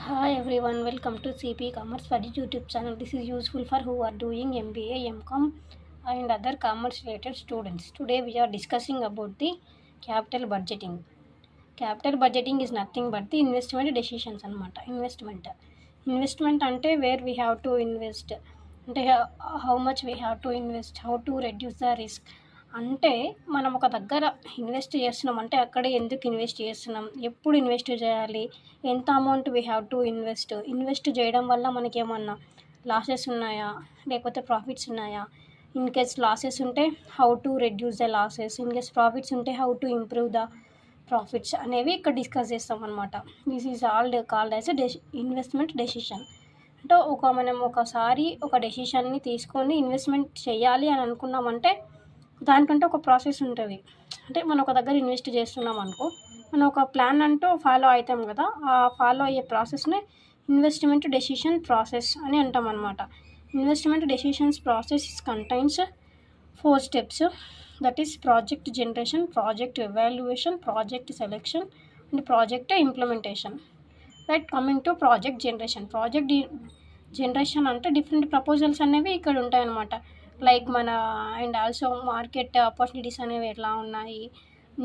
Hi everyone, welcome to CP Commerce Study YouTube channel. This is useful for who are doing MBA, MCOM and other commerce related students. Today we are discussing about the capital budgeting. Capital budgeting is nothing but the investment decisions అనమాట. Investment అంటే where we have to invest అంటే how much we have to invest, how to reduce the risk. అంటే మనం ఒక దగ్గర invest చేస్తున్నాం అంటే అక్కడే ఎందుకు ఇన్వెస్ట్ చేస్తున్నాం, ఎప్పుడు ఇన్వెస్ట్ చేయాలి, ఎంత amount we have to invest చేయడం వల్ల మనకి ఏమన్నా లాసెస్ ఉన్నాయా లేకపోతే ప్రాఫిట్స్ ఉన్నాయా, ఇన్ కేస్ లాసెస్ ఉంటే how to reduce the losses, in case profits ఉంటే how to improve the profits అనేవి ఇక్కడ డిస్కస్ చేస్తాం అనమాట. This is called as investment decision. అంటే మనం ఒకసారి ఒక డెసిషన్ని తీసుకొని ఇన్వెస్ట్మెంట్ చేయాలి అని అనుకున్నామంటే దానికంటే ఒక ప్రాసెస్ ఉంటుంది. అంటే మనం ఒక దగ్గర ఇన్వెస్ట్ చేస్తున్నాం అనుకో, మనం ఒక ప్లాన్ అంటూ ఫాలో అవుతాం కదా, ఆ ఫాలో అయ్యే ప్రాసెస్నే ఇన్వెస్ట్మెంట్ డెసిషన్ ప్రాసెస్ అని అంటాం అనమాట. Investment decisions process contains 4 steps. That is project generation, project evaluation, project selection and project implementation. Right, coming to project generation అంటే డిఫరెంట్ ప్రపోజల్స్ అనేవి ఇక్కడ ఉంటాయన్నమాట. లైక్ మన అండ్ ఆల్సో మార్కెట్ ఆపర్చునిటీస్ అనేవి ఎలా ఉన్నాయి,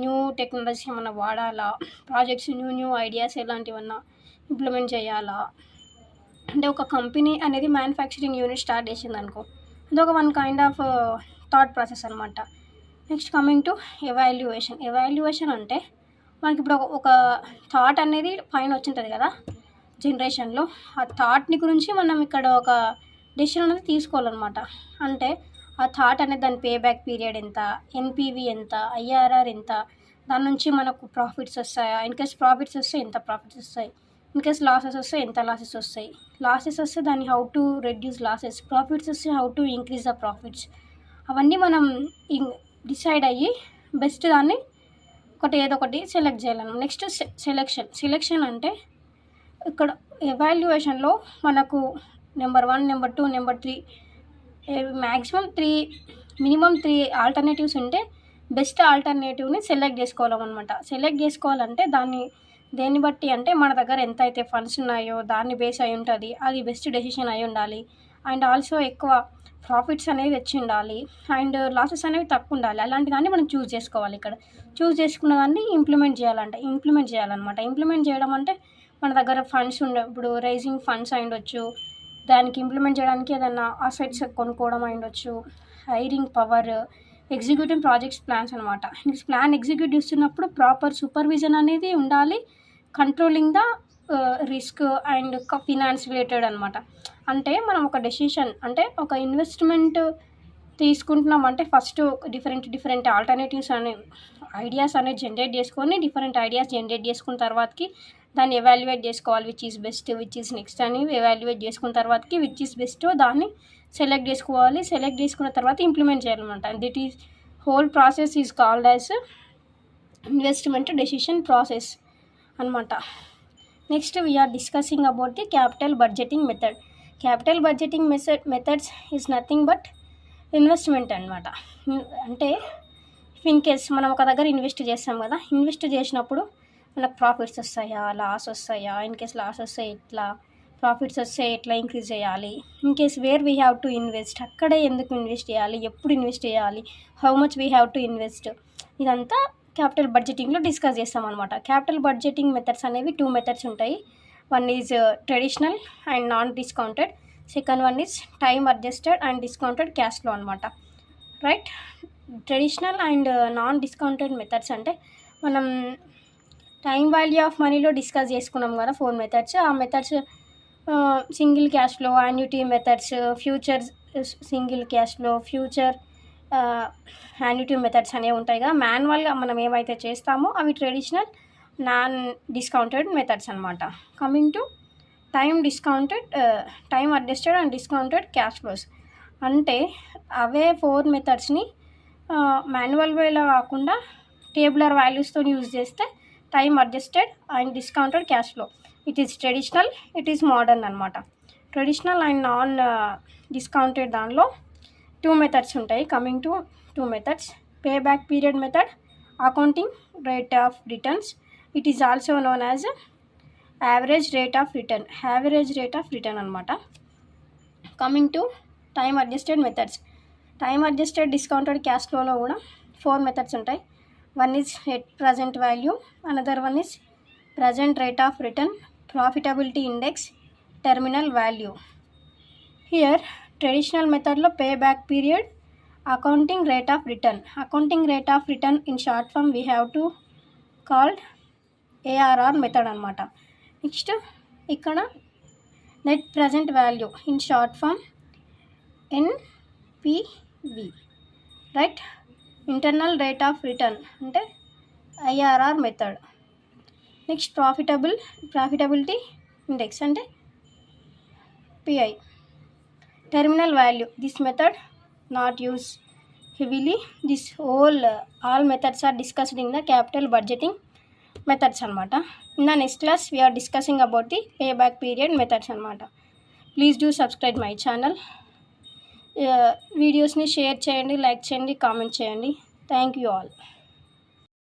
న్యూ టెక్నాలజీస్ ఏమన్నా వాడాలా, ప్రాజెక్ట్స్ న్యూ ఐడియాస్ ఎలాంటివన్నా ఇంప్లిమెంట్ చేయాలా. అంటే ఒక కంపెనీ అనేది మ్యానుఫ్యాక్చరింగ్ యూనిట్ స్టార్ట్ చేసింది అనుకో, అదొక one kind of thought process అనమాట. నెక్స్ట్ కమింగ్ టు ఎవాల్యుయేషన్ అంటే మనకి ఇప్పుడు ఒక థాట్ అనేది పైన వచ్చింటుంది కదా జనరేషన్లో, ఆ థాట్ని గురించి మనం ఇక్కడ ఒక డెసిషన్ అనేది తీసుకోవాలన్నమాట. అంటే ఆ థాట్ అనేది దాని పే బ్యాక్ పీరియడ్ ఎంత, ఎన్పివి ఎంత, ఐఆర్ఆర్ ఎంత, దాని నుంచి మనకు ప్రాఫిట్స్ వస్తాయా, ఇన్ కేస్ ప్రాఫిట్స్ వస్తే ఎంత ప్రాఫిట్స్ వస్తాయి, ఇన్ కేస్ లాసెస్ వస్తే ఎంత లాసెస్ వస్తే దాన్ని how to reduce losses, profits వస్తే how to increase the profits. అవన్నీ మనం డిసైడ్ అయ్యి బెస్ట్ దాన్ని ఏదో ఒకటి సెలెక్ట్ చేయాలన్నమాట. నెక్స్ట్ సెలెక్షన్ అంటే ఇక్కడ ఎవాల్యుయేషన్లో మనకు number 1, number 2, number 3 maximum 3 minimum 3 alternatives ఉంటే బెస్ట్ ఆల్టర్నేటివ్ని సెలెక్ట్ చేసుకోవాలన్నమాట. సెలెక్ట్ చేసుకోవాలంటే దేన్ని బట్టి అంటే మన దగ్గర ఎంత అయితే ఫండ్స్ ఉన్నాయో దాన్ని బేస్ అయి ఉంటుంది, అది బెస్ట్ డెసిషన్ అయి ఉండాలి. అండ్ ఆల్సో ఎక్కువ ప్రాఫిట్స్ అనేవి వచ్చి ఉండాలి అండ్ లాసెస్ అనేవి తక్కువ ఉండాలి. అలాంటి దాన్ని మనం చూస్ చేసుకోవాలి. ఇక్కడ చూస్ చేసుకున్న దాన్ని ఇంప్లిమెంట్ చేయాలన్నమాట. ఇంప్లిమెంట్ చేయడం అంటే మన దగ్గర ఫండ్స్ ఇప్పుడు రైజింగ్ ఫండ్స్ అయి ఉండొచ్చు, దానికి ఇంప్లిమెంట్ చేయడానికి ఏదైనా అసెట్స్ కొనుక్కోవడం అయి ఉండొచ్చు, hiring power, executing projects plans అనమాట. ప్లాన్ ఎగ్జిక్యూట్ చేస్తున్నప్పుడు ప్రాపర్ సూపర్విజన్ అనేది ఉండాలి, controlling the risk and finance related అనమాట. అంటే మనం ఒక డెసిషన్ అంటే ఒక ఇన్వెస్ట్మెంట్ తీసుకుంటున్నాం అంటే ఫస్ట్ డిఫరెంట్ ఆల్టర్నేటివ్స్ ఐడియాస్ అనేది జనరేట్ చేసుకున్న తర్వాతకి దాన్ని ఎవాల్యుయేట్ చేసుకోవాలి. Which is best, which is next అని ఎవాల్యుయేట్ చేసుకున్న తర్వాతకి విచ్ ఈజ్ బెస్ట్ దాన్ని సెలెక్ట్ చేసుకోవాలి. సెలెక్ట్ చేసుకున్న తర్వాత ఇంప్లిమెంట్ చేయాలన్నమాట. That is whole process is called as investment decision process అనమాట. Next we are discussing about the capital budgeting method. Capital budgeting methods is nothing but investment అనమాట. అంటే in case మనం ఒక దగ్గర ఇన్వెస్ట్ చేస్తాం కదా, ఇన్వెస్ట్ చేసినప్పుడు మనకు ప్రాఫిట్స్ వస్తాయా, లాస్ వస్తాయా, ఇన్ కేస్ లాస్ వస్తే ఎట్లా, ప్రాఫిట్స్ వస్తే ఎట్లా ఇంక్రీజ్ చేయాలి, in case where we have to invest, అక్కడే ఎందుకు ఇన్వెస్ట్ చేయాలి, ఎప్పుడు ఇన్వెస్ట్ చేయాలి, how much we have to invest, ఇదంతా క్యాపిటల్ బడ్జెటింగ్లో డిస్కస్ చేస్తాం అనమాట. క్యాపిటల్ బడ్జెటింగ్ మెథడ్స్ అనేవి 2 మెథడ్స్ ఉంటాయి. One is traditional and non discounted, second one is time adjusted and discounted cash flow అనమాట. Right, traditional and non discounted methods అంటే మనం time value of మనీలో డిస్కస్ చేసుకున్నాం కదా 4 మెథడ్స్. ఆ methods single cash flow, annuity methods, future single cash flow, future annuity methods అనేవి ఉంటాయి కదా. మాన్యువల్గా మనం ఏమైతే చేస్తామో అవి ట్రెడిషనల్ నాన్ డిస్కౌంటెడ్ మెథడ్స్ అనమాట. Coming to time adjusted and discounted cash flows అంటే అవే 4 మెథడ్స్ని మాన్యువల్ వేలో కాకుండా టేబులర్ వాల్యూస్తో యూజ్ చేస్తే time adjusted and discounted cash flow. It is traditional, it is modern అనమాట. ట్రెడిషనల్ అండ్ నాన్ డిస్కౌంటెడ్ దానిలో 2 methods ఉంటాయి. Coming to 2 methods, pay back period method, accounting rate of returns. It is also known as average rate of return అనమాట. Coming to time adjusted methods. Time adjusted discounted cash ఫ్లోలో కూడా 4 methods ఉంటాయి. One is net present value, another one is present rate of return, profitability index, terminal value. Here traditional మెథడ్లో pay back period, accounting rate of return in short form we have to called ARR method అనమాట. Next ఇక్కడ net present value in short form NPV, right. Internal rate of return అంటే IRR method. Next profitability index అంటే PI. Terminal value, this method not used heavily. All methods are discussed in the capital budgeting methods anamata. In the next class we are discussing about the payback period methods anamata. Please do subscribe my channel. Videos ni share cheyandi, like cheyandi, comment cheyandi. Thank you all.